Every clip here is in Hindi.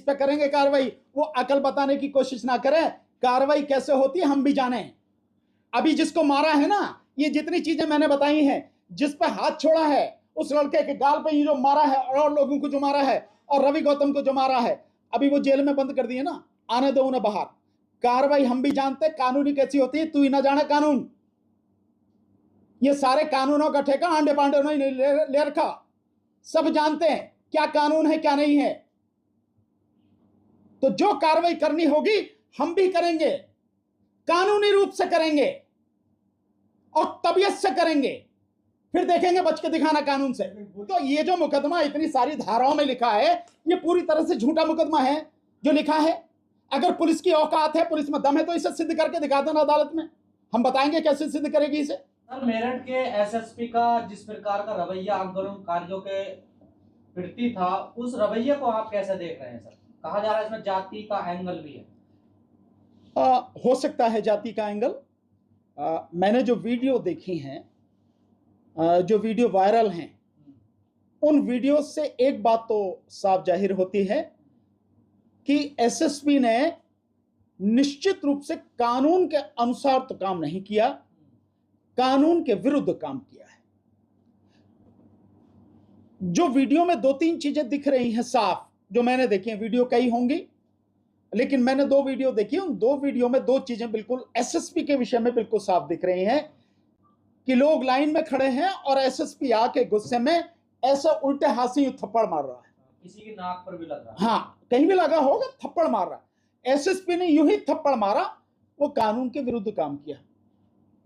पे करेंगे कार्रवाई, वो अकल बताने की कोशिश ना करें। कार्रवाई कैसे होती है हम भी जाने। अभी जिसको मारा है ना, ये जितनी चीजें मैंने बताई हैं, जिस पे हाथ छोड़ा है, उस लड़के के गाल पे ये जो मारा है, और लोगों को जो मारा है, और रवि गौतम को जो मारा है, अभी वो जेल में बंद कर दिए ना, आने दो उन्हें बाहर। कार्रवाई हम भी जानते कानूनी कैसी होती है, तू ही ना जाने कानून। ये सारे कानूनों का ठेका आंडे पांडे ने ले रखा। सब जानते हैं क्या कानून है क्या नहीं है। तो जो कार्रवाई करनी होगी हम भी करेंगे, कानूनी रूप से करेंगे और तबीयत से करेंगे, फिर देखेंगे बच के दिखाना कानून से। तो ये जो मुकदमा इतनी सारी धाराओं में लिखा है, ये पूरी तरह से झूठा मुकदमा है जो लिखा है। अगर पुलिस की औकात है, पुलिस में दम है, तो इसे सिद्ध करके दिखा देना अदालत में। हम बताएंगे कैसे सिद्ध करेगी इसे। सर, मेरठ के एसएसपी का जिस प्रकार का रवैया आंदोलनकारियों के प्रति था, उस रवैये को आप कैसे देख रहे हैं सर? कहा जा रहा है इसमें जाति का एंगल भी है। हो सकता है जाति का एंगल। मैंने जो वीडियो देखी हैं, जो वीडियो वायरल हैं, उन वीडियो से एक बात तो साफ जाहिर होती है कि एसएसपी ने निश्चित रूप से कानून के अनुसार तो काम नहीं किया, कानून के विरुद्ध काम किया है। जो वीडियो में दो तीन चीजें दिख रही हैं साफ, जो मैंने देखी हैं, वीडियो कई होंगी लेकिन मैंने 2 वीडियो देखी, उन 2 वीडियो में 2 चीजें बिल्कुल एसएसपी के विषय में बिल्कुल साफ दिख रही हैं कि लोग लाइन में खड़े हैं और एसएसपी आके गुस्से में ऐसा उल्टे हाथ से थप्पड़ मार रहा है। किसी की नाक पर भी लग रहा है। हाँ, कहीं भी लगा होगा, थप्पड़ मार रहा है। एसएसपी ने यूं ही थप्पड़ मारा, वो कानून के विरुद्ध काम किया।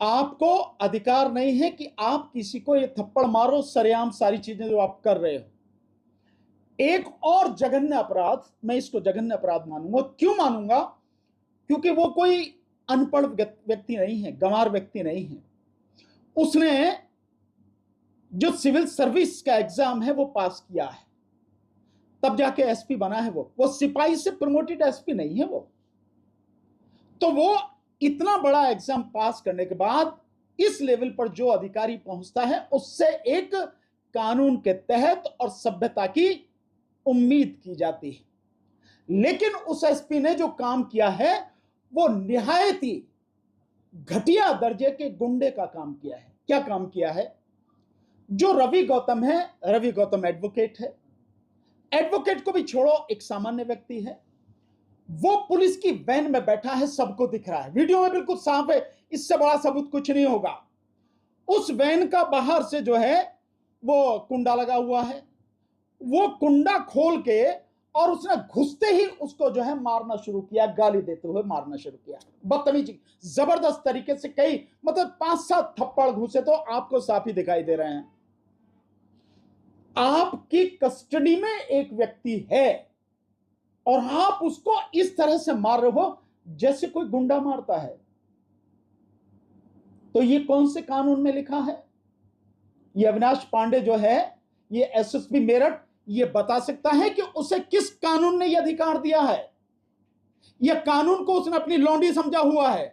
आपको अधिकार नहीं है कि आप किसी को ये थप्पड़ मारो, सरेआम सारी चीजें जो आप कर रहे हो। एक और जघन्य अपराध, मैं इसको जघन्य अपराध मानूंगा। क्यों मानूंगा? क्योंकि वो कोई अनपढ़ व्यक्ति नहीं है, गंवार व्यक्ति नहीं है। उसने जो सिविल सर्विस का एग्जाम है वो पास किया है, तब जाके एसपी बना है। वो सिपाही से प्रमोटेड एसपी नहीं है वो। तो वो इतना बड़ा एग्जाम पास करने के बाद इस लेवल पर जो अधिकारी पहुंचता है, उससे एक कानून के तहत और सभ्यता की उम्मीद की जाती है। लेकिन उस एसपी ने जो काम किया है वो निहायत ही घटिया दर्जे के गुंडे का काम किया है। क्या काम किया है? जो रवि गौतम है, रवि गौतम एडवोकेट है, एडवोकेट को भी छोड़ो, एक सामान्य व्यक्ति है। वो पुलिस की वैन में बैठा है, सबको दिख रहा है, वीडियो में बिल्कुल साफ है, इससे बड़ा सबूत कुछ नहीं होगा। उस वैन का बाहर से जो है वो कुंडा लगा हुआ है, वो कुंडा खोल के और उसने घुसते ही उसको जो है मारना शुरू किया, गाली देते हुए मारना शुरू किया, बदतमीजी, जबरदस्त तरीके से। कई मतलब 5-7 थप्पड़ घुसे तो आपको साफ ही दिखाई दे रहे हैं। आपकी कस्टडी में एक व्यक्ति है और आप उसको इस तरह से मार रहे हो जैसे कोई गुंडा मारता है। तो ये कौन से कानून में लिखा है? ये अविनाश पांडे जो है, ये एसएसपी मेरठ, ये बता सकता है कि उसे किस कानून ने यह अधिकार दिया है? यह कानून को उसने अपनी लौंडी समझा हुआ है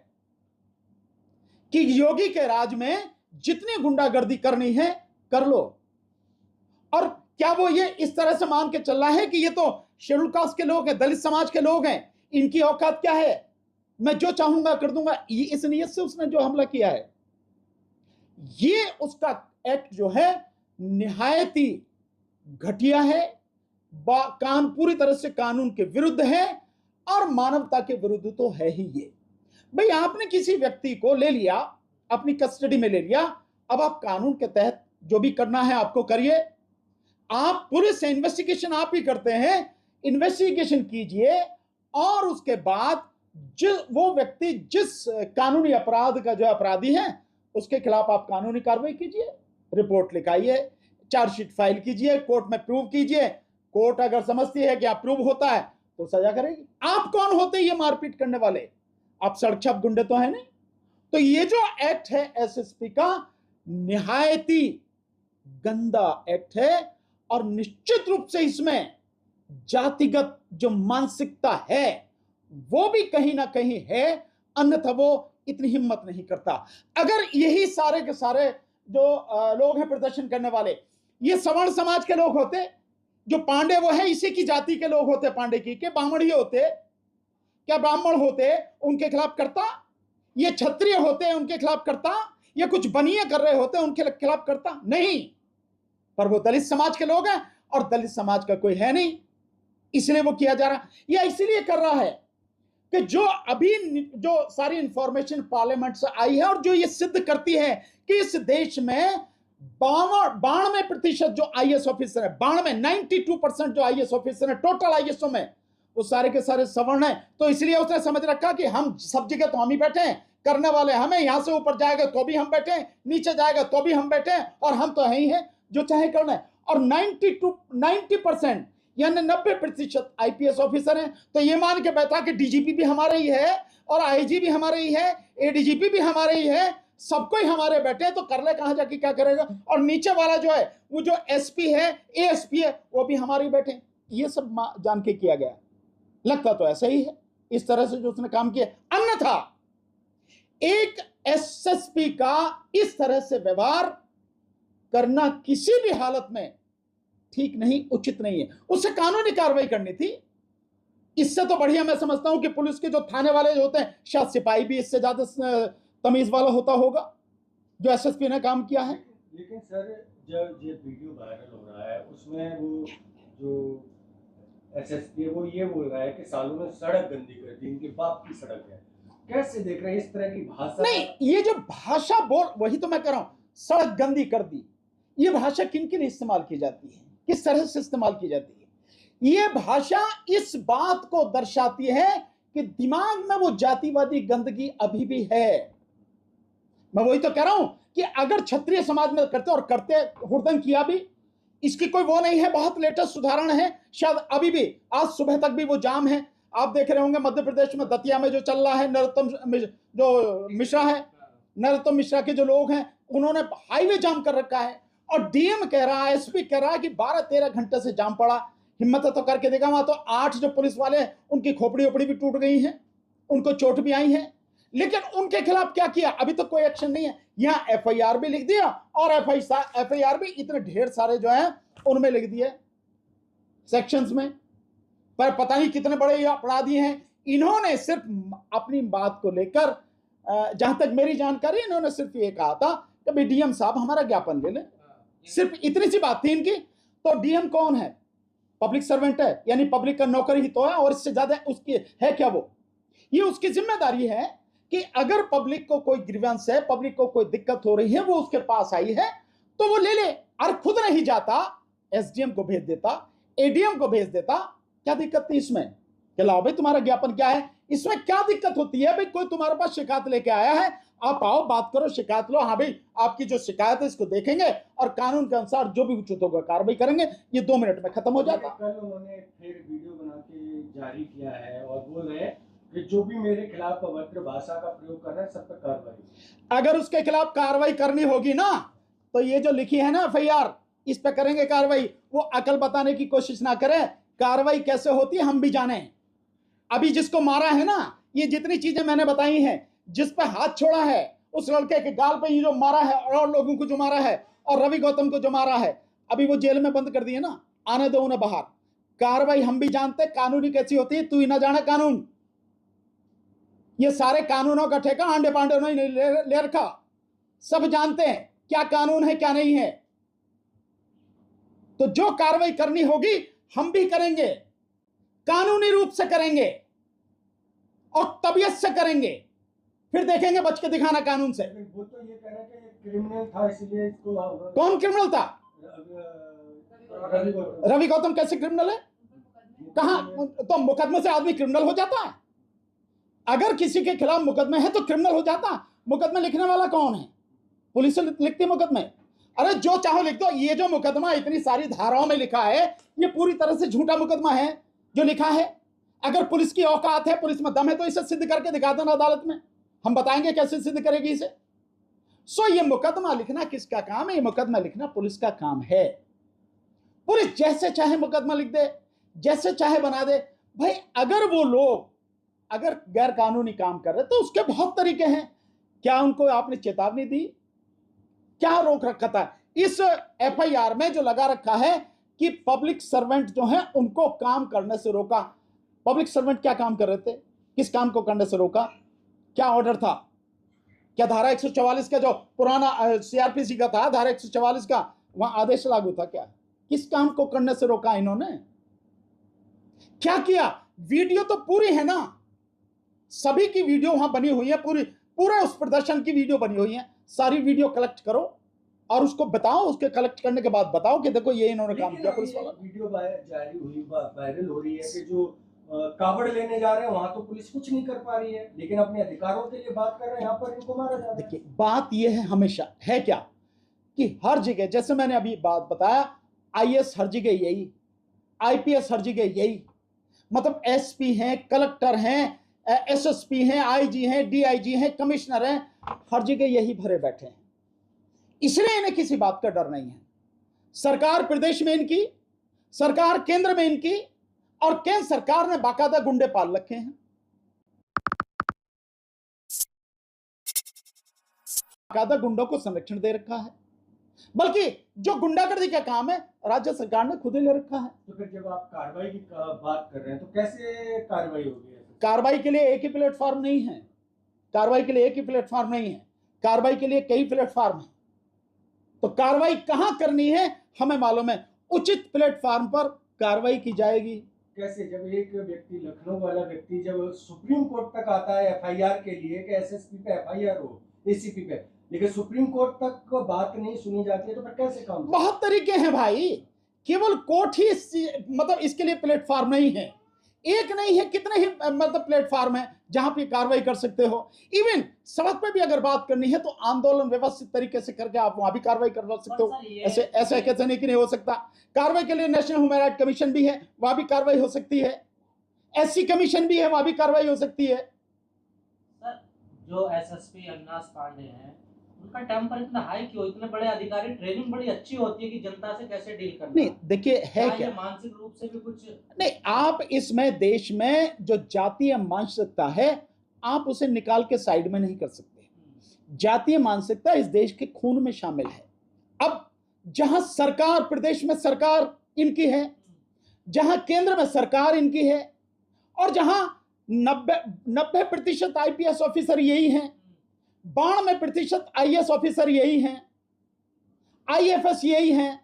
कि योगी के राज में जितनी गुंडागर्दी करनी है कर लो। और क्या वो ये इस तरह से मान के चल रहा है कि ये तो शेड्यूल कास्ट के लोग हैं, दलित समाज के लोग हैं, इनकी औकात क्या है, मैं जो चाहूंगा कर दूंगा? ये इस नियत से उसने जो हमला किया है, ये उसका एक्ट जो है निहायत ही घटिया है, पूरी तरह से कानून के विरुद्ध है और मानवता के विरुद्ध तो है ही ये। भाई, आपने किसी व्यक्ति को ले लिया, अपनी कस्टडी में ले लिया, अब आप कानून के तहत जो भी करना है आपको करिए। आप पुलिस से इन्वेस्टिगेशन आप ही करते हैं, इन्वेस्टिगेशन कीजिए और उसके बाद वो व्यक्ति जिस कानूनी अपराध का जो अपराधी है उसके खिलाफ आप कानूनी कार्रवाई कीजिए, रिपोर्ट लिखाइए, चार्जशीट फाइल कीजिए, कोर्ट में प्रूव कीजिए। कोर्ट अगर समझती है कि आप प्रूव होता है तो सजा करेगी। आप कौन होते ये मारपीट करने वाले? आप सड़क छाप गुंडे तो है नहीं। तो ये जो एक्ट है एसएसपी का, निहायत ही गंदा एक्ट है और निश्चित रूप से इसमें जातिगत जो मानसिकता है वो भी कहीं ना कहीं है, अन्यथा वो इतनी हिम्मत नहीं करता। अगर यही सारे के सारे जो लोग हैं प्रदर्शन करने वाले, ये सवर्ण समाज के लोग होते, जो पांडे वो है इसी की जाति के लोग होते, पांडे की के ब्राह्मण ही होते, क्या ब्राह्मण होते उनके खिलाफ करता, ये क्षत्रिय होते उनके खिलाफ करता, ये कुछ बनिए कर रहे होते उनके खिलाफ करता नहीं, पर वो दलित समाज के लोग हैं और दलित समाज का कोई है नहीं, इसलिए वो किया जा रहा। या इसलिए कर रहा है कि जो अभी जो सारी इंफॉर्मेशन पार्लियामेंट से आई है और जो ये सिद्ध करती है कि इस देश में 92% जो आईएएस ऑफिसर है, 92% जो आईएएस ऑफिसर है टोटल आईएएसओ में, वो सारे के सारे सवर्ण हैं। तो इसलिए उसने समझ रखा कि हम सब जगह तो हम ही बैठे हैं, करने वाले हमें, यहां से ऊपर जाएगा तो भी हम बैठे, नीचे जाएगा तो भी हम बैठे, और हम तो है ही हैं, जो चाहे करना है। और 90% यानी 90% आईपीएस ऑफिसर हैं। तो ये मान के बैठा कि डीजीपी भी हमारे ही है और आईजी भी हमारे ही है, एडीजीपी भी हमारे ही है, सबको ही हमारे बैठे, तो कर ले कहां जाके क्या करेगा। और नीचे वाला जो है वो जो एसपी है, एएसपी है, वो भी हमारे ही बैठे। ये सब जान के किया गया, लगता तो ऐसा ही है इस तरह से जो उसने काम किया। अन्यथा एक एसएसपी का इस तरह से व्यवहार करना किसी भी हालत में ठीक नहीं, उचित नहीं है, उससे कानूनी कार्रवाई करनी थी। इससे तो बढ़िया मैं समझता हूं कि पुलिस के जो थाने वाले जो होते हैं, शायद सिपाही भी इससे ज्यादा तमीज वाला होता होगा जो एसएसपी ने काम किया है। लेकिन सर जब ये वीडियो वायरल हो रहा है उसमें वो जो एसएसपी है वो ये बोल रहा है कि सालों ने सड़क गंदी कर दी, इनके बाप की सड़क है। कैसे देख रहे हैं इस तरह की भाषा? नहीं, ये जो भाषा बोल, वही तो मैं कह रहा हूं, सड़क गंदी कर दी, ये भाषा किन किन इस्तेमाल की जाती है, किस तरह से इस्तेमाल की जाती है। ये भाषा इस बात को दर्शाती है कि दिमाग में वो जातिवादी गंदगी अभी भी है। मैं वही तो कह रहा हूं कि अगर क्षत्रिय समाज में करते, और करते हुड़दंग किया भी, इसकी कोई वो नहीं है, बहुत लेटेस्ट उदाहरण है, शायद अभी भी आज सुबह तक भी वो जाम है। आप देख रहे होंगे मध्य प्रदेश में दतिया में जो चल रहा है, नरोत्तम जो मिश्रा है, नरोत्तम मिश्रा के जो लोग हैं, उन्होंने हाईवे जाम कर रखा है, और डीएम कह रहा है, एसपी कह रहा है कि 12-13 घंटे से जाम पड़ा। हिम्मत है तो करके देखा, वहां तो 8 जो पुलिस वाले हैं उनकी खोपड़ी ओपड़ी भी टूट गई है, उनको चोट भी आई है, लेकिन उनके खिलाफ क्या किया, अभी तक कोई एक्शन नहीं है। यहां एफआईआर भी लिख दिया, और एफआईआर भी इतने ढेर सारे जो है उनमें लिख दिए सेक्शंस में, पर पता नहीं कितने बड़े अपराधी हैं। इन्होंने सिर्फ अपनी बात को लेकर, जहां तक मेरी जानकारी, इन्होंने सिर्फ ये कहा था कि भाई डीएम साहब हमारा ज्ञापन ले लें, सिर्फ इतनी सी बात थी इनकी। तो डीएम कौन है, पब्लिक सर्वेंट है, यानी पब्लिक का नौकर ही तो है, और इससे ज्यादा उसकी है क्या वो। ये उसकी जिम्मेदारी है कि अगर पब्लिक को कोई ग्रीवेंस है, पब्लिक को कोई दिक्कत हो रही है, वो उसके पास आई है तो वो ले ले। और खुद नहीं जाता, एसडीएम को भेज देता, एडीएम को भेज देता, क्या दिक्कत थी इसमें कि लाओ भाई तुम्हारा ज्ञापन क्या है। इसमें क्या दिक्कत होती है भाई, कोई तुम्हारे पास शिकायत लेके आया है, आप आओ बात करो, शिकायत लो, हाँ भाई आपकी जो शिकायत है इसको देखेंगे और कानून के अनुसार जो भी उचित होगा कार्रवाई करेंगे, ये 2 मिनट में खत्म हो जाता। कल उन्होंने फिर वीडियो बना के जारी किया है और बोल रहे हैं कि जो भी मेरे खिलाफ अभद्र भाषा का प्रयोग कर रहे हैं सब पर कार्रवाई। अगर उसके खिलाफ कार्रवाई करनी होगी ना, तो ये जो लिखी है ना एफआईआर, इस पे करेंगे कार्रवाई। वो अकल बताने की कोशिश ना करें, कार्रवाई कैसे होती है हम भी जाने। अभी जिसको मारा है ना, ये जितनी चीजें मैंने बताई हैं, जिस पे हाथ छोड़ा है, उस लड़के के गाल पे ये जो मारा है, और लोगों को जो मारा है, और रवि गौतम को जो मारा है, अभी वो जेल में बंद कर दिए ना, आने दो उन्हें बाहर। कार्रवाई हम भी जानते कानूनी कैसी होती है, तू ही ना जाने कानून। ये सारे कानूनों का ठेका आंडे पांडे ने ले रखा, सब जानते हैं क्या कानून है क्या नहीं है। तो जो कार्रवाई करनी होगी हम भी करेंगे, कानूनी रूप से करेंगे और तबीयत से करेंगे, फिर देखेंगे बच के दिखाना कानून से। वो तो ये कह रहे हैं कि क्रिमिनल था इसलिए इसको। कौन क्रिमिनल था? रवि गौतम कैसे क्रिमिनल है? कहां? तो मुकदमे से आदमी क्रिमिनल हो जाता है? अगर किसी के खिलाफ मुकदमे है तो क्रिमिनल हो जाता। मुकदमे लिखने वाला कौन है? पुलिस लिखती है मुकदमे। अरे जो चाहो लिख दो। ये जो मुकदमा इतनी सारी धाराओं में लिखा है, ये पूरी तरह से झूठा मुकदमा है जो लिखा है। अगर पुलिस की औकात है, पुलिस में दम है, तो इसे सिद्ध करके दिखा देना अदालत में, हम बताएंगे कैसे सिद्ध करेगी इसे। सो ये मुकदमा लिखना किसका काम है? ये मुकदमा लिखना पुलिस का काम है। पुलिस जैसे चाहे मुकदमा लिख दे, जैसे चाहे बना दे। भाई अगर वो लोग अगर गैर कानूनी काम कर रहे तो उसके बहुत तरीके हैं। क्या उनको आपने चेतावनी दी? क्या रोक रखा था? इस एफआईआर में जो लगा रखा है कि पब्लिक सर्वेंट जो है उनको काम करने से रोका। पब्लिक सर्वेंट क्या काम कर रहे थे, किस काम को करने से रोका, क्या ऑर्डर था? क्या धारा 144 का जो पुराना सीआरपीसी का था, धारा 144 का वहां आदेश लागू था क्या? किस काम को करने से रोका इन्होंने? क्या किया? वीडियो तो पूरी है ना, सभी की वीडियो वहां बनी हुई है, पूरे उस प्रदर्शन की वीडियो बनी हुई है। सारी वीडियो कलेक्ट करो और उसको बताओ, उसके कलेक्ट करने के बाद बताओ कि देखो ये इन्होंने काम किया। पुलिस वाला वीडियो जारी हुई, वायरल हो रही है कि जो कावड़ लेने जा रहे हैं वहां तो पुलिस कुछ नहीं कर पा रही है, लेकिन अपने अधिकारों के लिए बात कर रहे हैं, यहाँ पर इनको मारा जा रहा है। देखिए, बात यह है हमेशा है क्या कि हर जगह, जैसे मैंने अभी बात बताया, आईएएस हर जगह यही, आईपीएस हर जगह यही, मतलब एसपी हैं, कलेक्टर हैं, एसएसपी हैं, आईजी हैं, डीआईजी हैं, कमिश्नर हैं, हर जगह यही भरे बैठे हैं। इसलिए इन्हें किसी बात का डर नहीं है। सरकार प्रदेश में इनकी, सरकार केंद्र में इनकी, और केंद्र सरकार ने बाकायदा गुंडे पाल रखे हैं, बाकायदा गुंडों को संरक्षण दे रखा है। बल्कि जो गुंडागर्दी का काम है राज्य सरकार ने खुद ही ले रखा है। तो फिर जब आप कार्रवाई की बात कर रहे हैं तो कैसे कार्रवाई होगी? कार्रवाई के लिए एक ही प्लेटफॉर्म नहीं है, कार्रवाई के लिए एक ही प्लेटफॉर्म नहीं है, कार्रवाई के लिए कई प्लेटफॉर्म है। तो कार्रवाई कहां करनी है हमें मालूम है, उचित प्लेटफॉर्म पर कार्रवाई की जाएगी। कैसे? जब एक व्यक्ति, लखनऊ वाला व्यक्ति जब सुप्रीम कोर्ट तक आता है एफआईआर के लिए कि एसएसपी पे एफआईआर हो, एसीपी पे, लेकिन सुप्रीम कोर्ट तक बात नहीं सुनी जाती है, तो फिर कैसे काम? बहुत तरीके हैं भाई, केवल कोर्ट ही मतलब इसके लिए प्लेटफॉर्म नहीं है, एक नहीं है, कितने ही मतलब प्लेटफॉर्म है जहां पे कार्रवाई कर सकते हो। इवन सड़क पे भी अगर बात करनी है तो आंदोलन व्यवस्थित तरीके से करके आप वहां भी कार्रवाई करवा सकते हो। ऐसे कैसे नहीं हो सकता? कार्रवाई के लिए नेशनल ह्यूमन राइट कमीशन भी है, वहां भी कार्रवाई हो सकती है, एससी कमीशन भी है, वहां भी कार्रवाई हो सकती है। सर, जो एसएसपी अविनाश पांडे हैं उनका टेम्पर इतना हाई क्यों? इतने बड़े अधिकारी, ट्रेनिंग बड़ी अच्छी होती है कि जनता से कैसे डील करना। नहीं देखिए, है क्या, मानसिक रूप से भी कुछ नहीं, आप इसमें देश में जो जातीय मानसिकता है आप उसे निकाल के साइड में नहीं कर सकते। जातीय मानसिकता इस देश के खून में शामिल है। अब जहां सरकार, प्रदेश में सरकार इनकी है, जहां केंद्र में सरकार इनकी है, और जहां 90% आईपीएस ऑफिसर यही हैं, 92% आईएएस ऑफिसर यही हैं, आईएफएस यही हैं,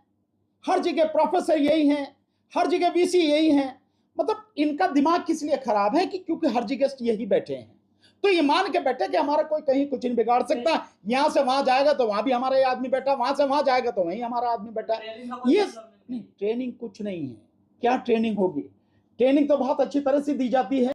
हर जगह प्रोफेसर यही हैं, हर जगह वीसी यही हैं। मतलब इनका दिमाग किस लिए खराब है कि क्योंकि हर जगह यही बैठे हैं, तो ये मान के बैठे कि हमारा कोई कहीं कुछ नहीं बिगाड़ सकता, यहां से वहां जाएगा तो वहां भी हमारा ये आदमी बैठा, वहां से वहां जाएगा तो वहीं हमारा आदमी बैठा। ये नहीं, ट्रेनिंग कुछ नहीं है। क्या ट्रेनिंग होगी? ट्रेनिंग तो बहुत अच्छी तरह से दी जाती है।